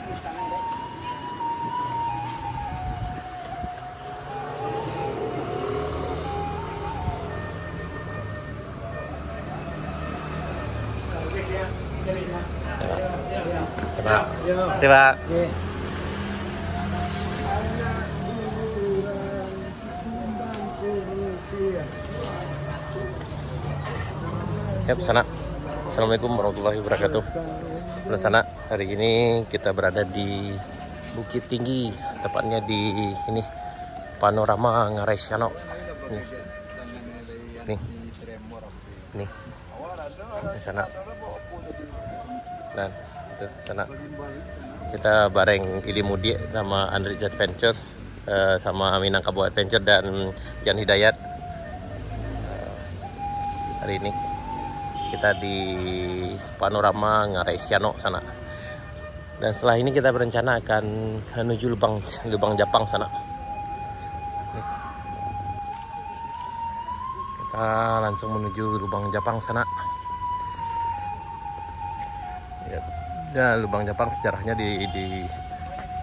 Terima kasih, Pak. Yap, sana. Assalamualaikum warahmatullahi wabarakatuh. Belah sana, hari ini kita berada di Bukit Tinggi, tepatnya di ini Panorama Ngarai Siano. Nih, di sana. Dan itu sana. Kita bareng Ili Mudi sama Andri Adventure, sama Minangkabau Adventure dan Jan Hidayat. Hari ini kita di Panorama Ngarai Siano sana. Dan setelah ini kita berencana akan menuju Lubang Japang sana. Kita langsung menuju Lubang Japang sana. Ya, Lubang Japang sejarahnya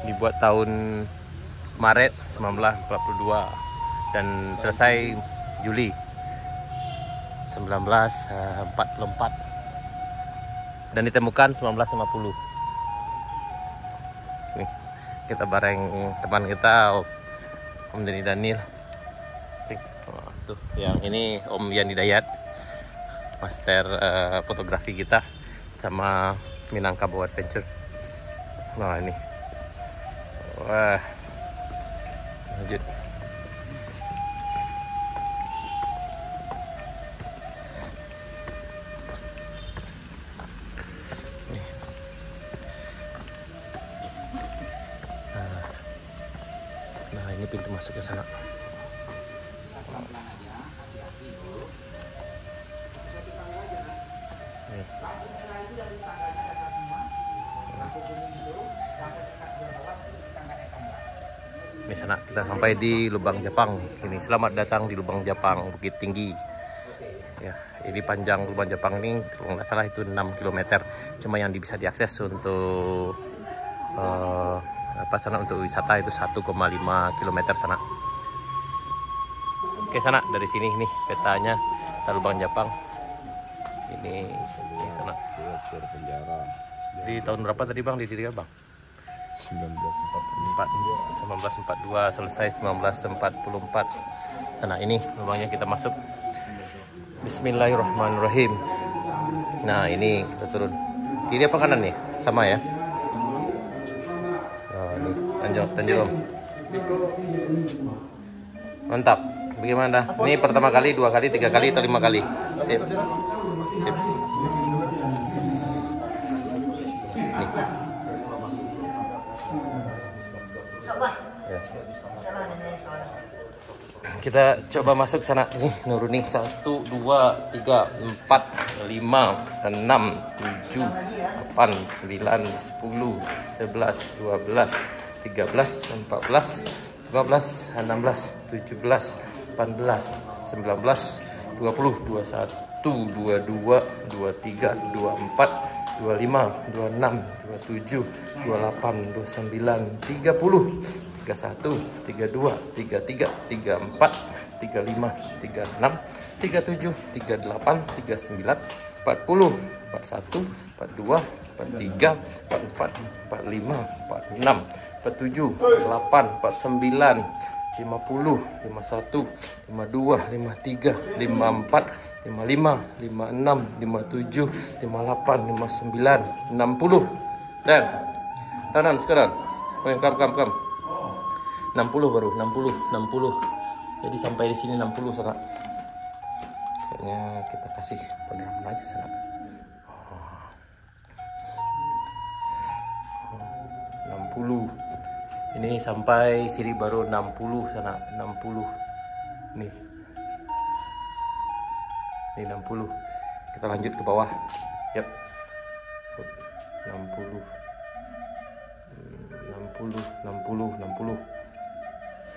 dibuat tahun Maret 1942 dan selesai Juli 1944 dan ditemukan 1950. Nih, kita bareng teman kita Om Deni Daniel. Tuh, yang ini Om Yan Hidayat, master fotografi kita, sama Minangkabau Adventure. Nah ini, wah, lanjut. Nah ini pintu masuk ke sana. Di sana kita sampai di Lubang Japang. Ini selamat datang di Lubang Japang, Bukit Tinggi. Ya, ini panjang Lubang Japang ini kalau nggak salah itu 6 km. Cuma yang bisa diakses untuk sana untuk wisata itu 1,5 km sana. Oke, sana dari sini nih petanya Lubang Japang. Ini sana. Di tahun berapa tadi Bang didirikan Bang? 1942 selesai 1944. Nah ini lubangnya, kita masuk. Bismillahirrahmanirrahim. Nah ini kita turun. Kiri apa kanan nih? Sama ya. Oh, ini lanjut Om. Mantap. Bagaimana? Ini pertama kali, 2 kali, 3 kali atau 5 kali? Sip. Ya. Kita coba masuk sana nih, nuruni 1, 2, 3, 4, 5, 6, 7, 8, 9, 10, 11, 12, 13, 14, 15, 16, 17, 18, 19, 20, 21, 22, 23, 24, 25, 26, 27, 28, 29, 30, 31, 32, 33, 34, 35, 36, 37, 38, 39, 40, 41, 42, 43, 44, 45, 46, 47, 48, 49, 50, 51, 52, 53, 54, 55, 56, 57, 58, 59, 60. Dan kanan sekarang. Kam. 60 baru, 60. Jadi sampai di sini 60 sana. Kayaknya kita kasih pengalaman aja sana. 60. Ini sampai sini baru 60 sana, 60. Nih. Ini 60. Kita lanjut ke bawah. Yap. 60.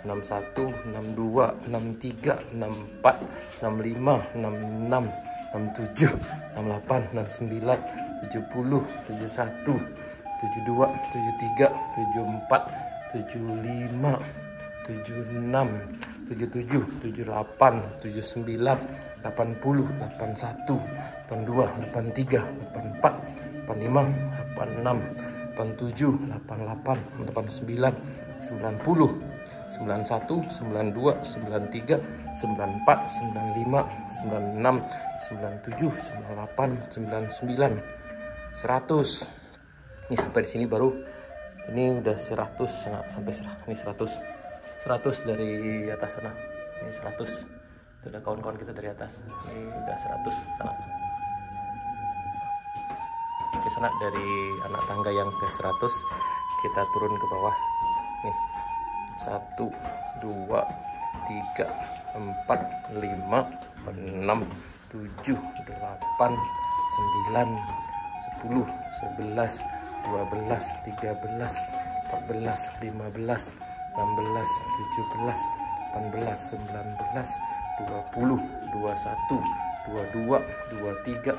61, 62, 63, 64, 65, 66, 67, 68, 69, 70, 71, 72, 73, 74, 75, 76, 77, 78, 79, 80, 81, 82, 83, 84, 85, 86, 87, 88, 89, 90, 91, 92, 93, 94, 95, 96, 97, 98, 99, 100. Ini sampai di sini baru, ini udah 100 sampai 100. Ini 100 dari atas sana. Ini 100. Itu ada kawan-kawan kita dari atas. Ini udah 100 sana. Ke sana dari anak tangga yang ke 100 kita turun ke bawah. Nih. 1 2 3 4 5 6 7 8 9 10 11 12 13 14 15 16 17 18 19 20 21 22 23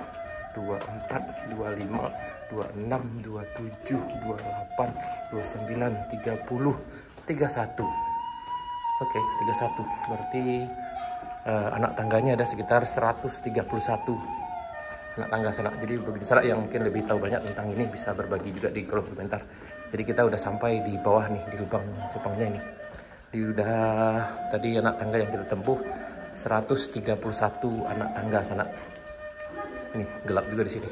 24 25 26 27 28 29 30 31. Oke, 31. Berarti anak tangganya ada sekitar 131 anak tangga sana. Jadi bagi sana yang mungkin lebih tahu banyak tentang ini bisa berbagi juga di kolom komentar. Jadi kita udah sampai di bawah nih, di lubang Jepangnya ini. Tadi anak tangga yang kita tempuh 131 anak tangga sana. Ini gelap juga di sini.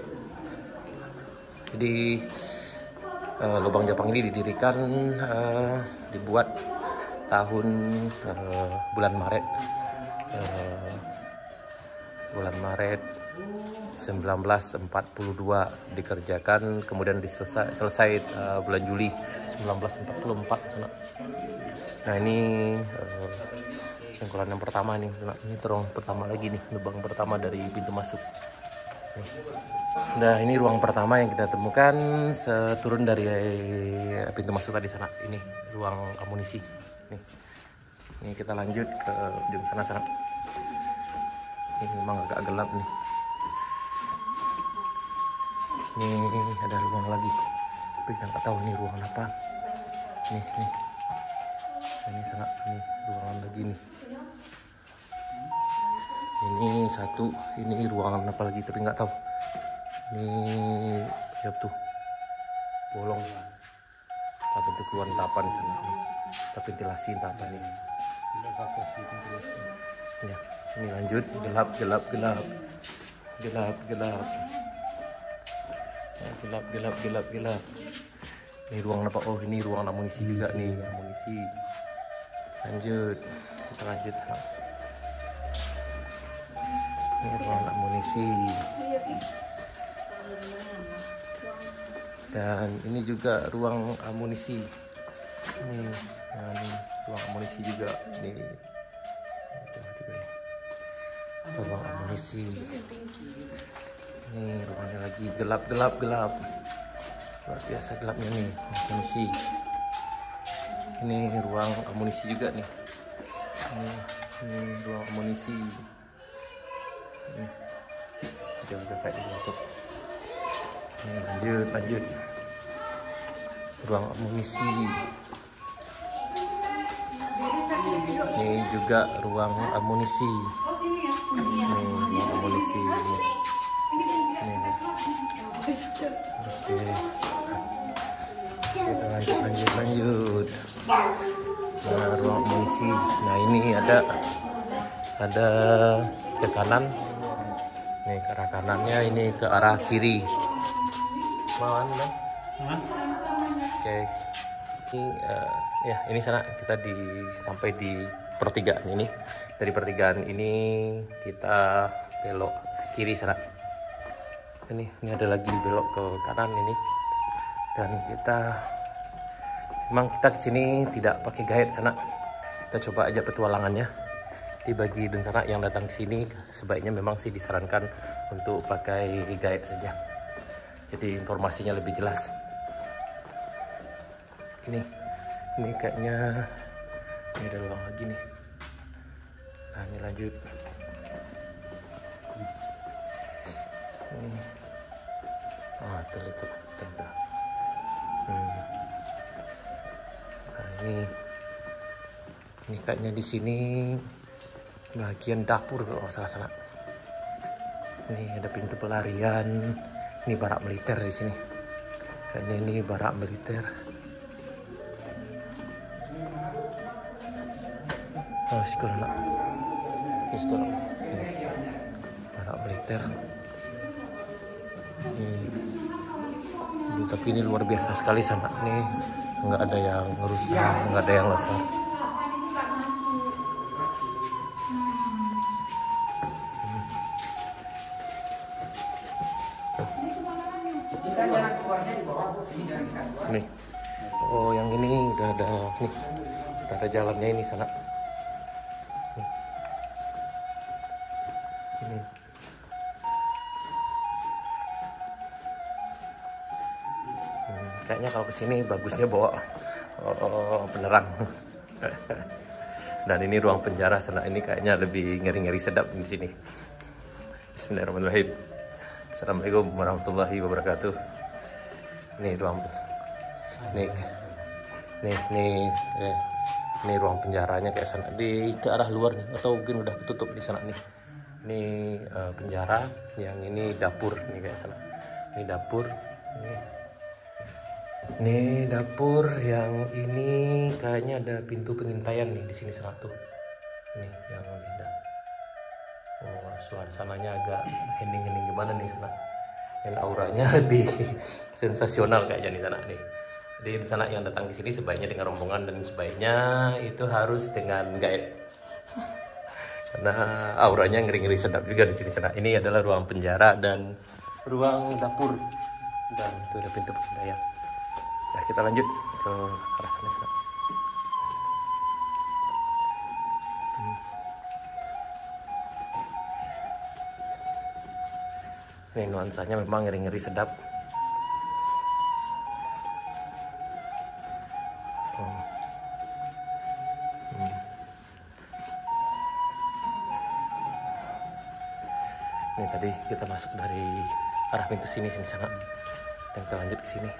Jadi lubang Jepang ini didirikan dibuat tahun bulan Maret 1942 dikerjakan, kemudian selesai bulan Juli 1944 sana. Nah ini cengkolan yang pertama nih, ini terowong pertama lagi nih, lubang pertama dari pintu masuk. Nah ini ruang pertama yang kita temukan turun dari pintu masuk tadi sana. Ini ruang amunisi. Nih. Ini kita lanjut ke ujung sana. Ini memang agak gelap nih. Ini ada ruang lagi, tapi kita nggak tahu nih ruangan apa. Nih. Ini sana, nih ruangan lagi nih. Ini satu, ini ruangan apa lagi tapi nggak tahu. Ini ya tuh bolong. Apa bentuk keluar entah di sana. Kita ventilasi entah apa nih. Evakuasi ventilasi. Ya, ini lanjut gelap. Ini ruang apa? Oh, ini ruang amunisi juga nih, amunisi. Kita lanjut sana. Ini ruang amunisi. Dan ini juga ruang amunisi. Ini ruang amunisi juga. Ini ruang amunisi. Ini ruangnya lagi gelap. Luar biasa gelapnya nih, amunisi. Ini ruang amunisi juga nih. Ini ruang amunisi. Jaga kayak gitu. Ini lanjut. Ruang amunisi. Ini juga ruang amunisi. Ruang amunisi. Oke. Kita lanjut. Nah, ruang amunisi. Nah, ini ada ke kanan. Nih ke arah kanannya, ini ke arah kiri. Mana? Oke. Ini sana kita sampai di pertigaan ini. Dari pertigaan ini kita belok kiri sana. Ini ada lagi belok ke kanan ini. Dan memang kita di sini tidak pakai guide sana. Kita coba aja petualangannya. Di bagi dan sana yang datang ke sini sebaiknya memang sih disarankan untuk pakai guide saja. Jadi informasinya lebih jelas. Ini kayaknya ini ada ruang lagi nih. Nah, ini lanjut. Terlihat. Nah, ini kayaknya di sini bagian dapur kalau nggak salah sana. Ini ada pintu pelarian. Ini barak militer di sini. Kayaknya ini barak militer. Oh, sekolah nak. Ini sekolah. Ini barak militer. Tapi ini luar biasa sekali sana. Ini nggak ada yang rusak, nggak ada yang rusak. Nih, oh yang ini udah ada nih, udah ada jalannya ini sana. Ini. Kayaknya kalau kesini bagusnya bawa penerang. Dan ini ruang penjara sana, ini kayaknya lebih ngeri-ngeri sedap di sini. Bismillahirrahmanirrahim. Assalamualaikum warahmatullahi wabarakatuh. Ini ruang ini ruang penjaranya kayak sana di ke arah luar nih, atau mungkin udah ketutup di sana nih. Ini penjara, yang ini dapur nih kayak sana. Ini dapur, ini dapur, yang ini kayaknya ada pintu pengintaian nih di sini sana tuh. Nih yang ada. Oh, suasananya agak hening-hening gimana nih sana. Dan auranya lebih sensasional kayaknya di sana nih. Jadi di sana yang datang di sini sebaiknya dengan rombongan, dan sebaiknya itu harus dengan guide. Karena auranya ngeri-ngeri sedap juga di sini sana. Ini adalah ruang penjara dan ruang dapur, dan itu ada pintu pengintaian. Nah, kita lanjut ke arah sana. Ini nuansanya memang ngeri-ngeri sedap. Ini tadi kita masuk dari arah pintu sini sana, dan kita lanjut ke sini.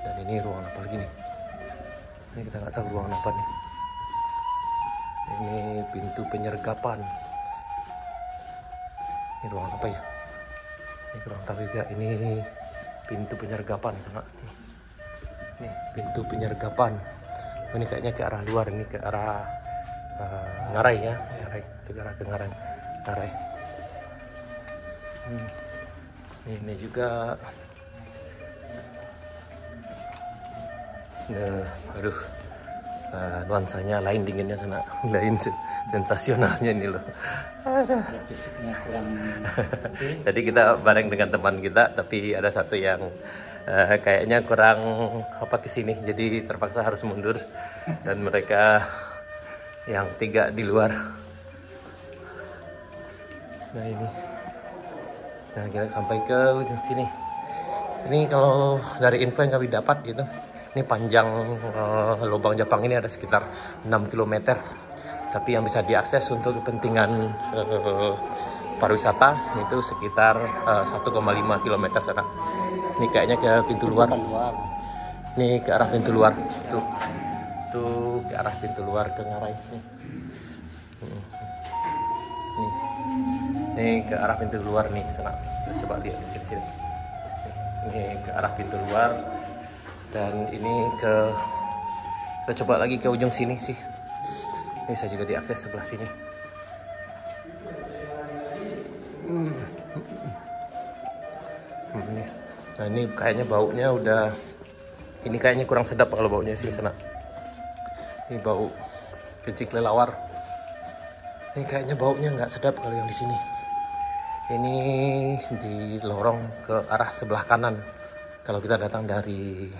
Dan ini ruangan apa lagi nih? Ini kita nggak tahu ruangan apa nih. Ini pintu penyergapan. Ini ruang apa ya? Ini kurang tahu juga. Ini pintu penyergapan sana. Ini pintu penyergapan. Ini kayaknya ke arah luar, ini ke arah Ngarai ya. Ngarai, itu ke arah ke Ngarai. Ini juga. Nah, aduh. Nuansanya lain, dinginnya sana, lain sensasionalnya ini loh. Fisiknya kurang. Jadi kita bareng dengan teman kita, tapi ada satu yang kayaknya kurang kesini, jadi terpaksa harus mundur, dan mereka yang 3 di luar. Nah ini, nah kita sampai ke ujung sini. Ini kalau dari info yang kami dapat gitu. Ini panjang lubang Jepang ini ada sekitar 6 km. Tapi yang bisa diakses untuk kepentingan pariwisata itu sekitar 1,5 km sana. Ini kayaknya ke pintu luar. Ini ke arah pintu luar. Tuh ke arah pintu luar ke Ngarai. Ini ke arah pintu luar nih sana. Coba lihat di sini. Ini ke arah pintu luar. Dan ini kita coba lagi ke ujung sini sih. Ini bisa juga diakses sebelah sini. Nah ini kayaknya baunya udah, ini kayaknya kurang sedap kalau baunya sih sana. Ini bau kencing kelelawar. Ini kayaknya baunya nggak sedap kalau yang di sini. Ini di lorong ke arah sebelah kanan. Kalau kita datang dari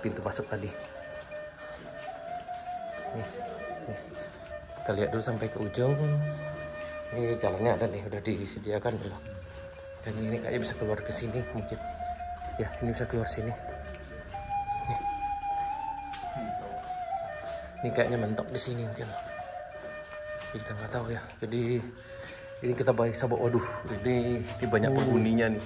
pintu masuk tadi. Nih. Kita lihat dulu sampai ke ujung. Ini jalannya ada nih, udah disediakan dulu. Dan ini kayaknya bisa keluar ke sini mungkin. Ya, ini bisa keluar sini. Nih. Ini kayaknya mentok di sini mungkin. Kita nggak tahu ya. Jadi ini kita bisa bawa. Waduh, ini banyak penghuninya nih.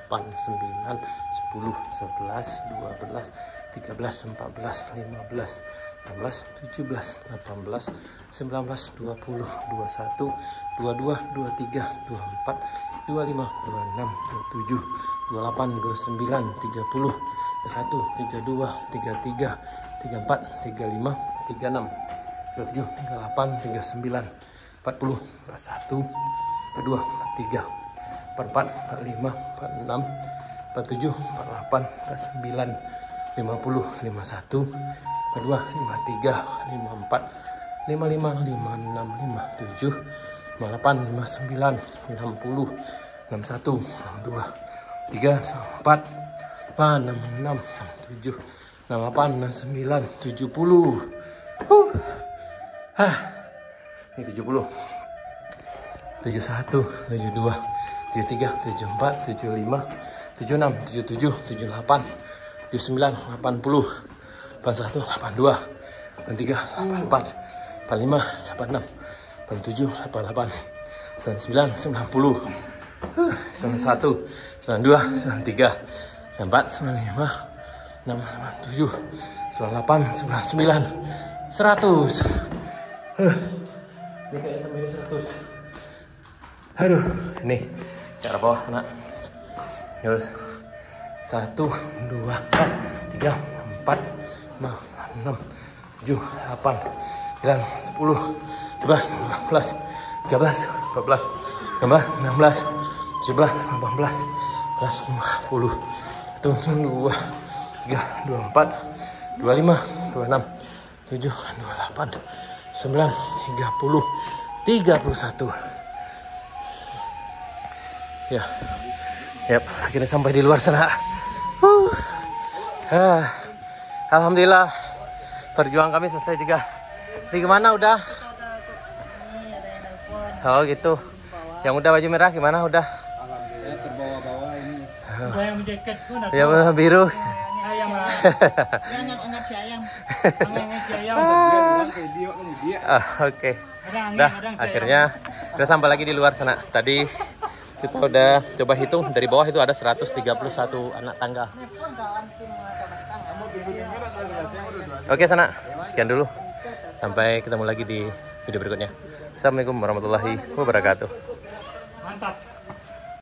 8, 9, 10, 11, 12, 13, 14, 15, 16, 17, 18, 19, 20, 21, 22, 23, 24, 25, 26, 27, 28, 29, 30, 31, 32, 33, 34, 35, 36, 37, 38, 39, 40, 41, 42, 43, 44, 45, 46, 47, 48, 49, 50, 51, 52, 53, 54, 55, 56, 57, 58, 59, 60, 61, 62, 34, 66, 67, 68, 69, 70. Ini 70. 71, 72, 73, 74, 75, 76, 77, 78, 79, 80, 81, 82, 83, 84, 85, 86, 87, 88, 99, 90, 91, 92, 93, 94, 95, 96, 97, 98, 99, 100. Ini kayaknya sampai 100. Aduh, ini cara bawah nak. Terus 1, 2, 3, 4, 5, 6, 7, 8, 9, 10, 12, 15, 13, 14, 15, 16, 17, 18, 19, 20, 22, 23, 24, 25, 26, 27, 28, 9, 30, 31. Ya, yap, akhirnya sampai di luar sana. Alhamdulillah, perjuangan kami selesai juga. Di kemana udah? Oh gitu. Yang udah baju merah gimana udah? Saya terbawa-bawa ini. Udah yang jaket pun ada. Ya biru. Ayam lah. Angat si ayam. Angat si ayam. Oke. Ada angin, Dah, ada si akhirnya kita sampai lagi di luar sana. Tadi kita udah coba hitung dari bawah itu ada 131 anak tangga. Oke sana, sekian dulu. Sampai ketemu lagi di video berikutnya. Assalamualaikum warahmatullahi wabarakatuh. Mantap.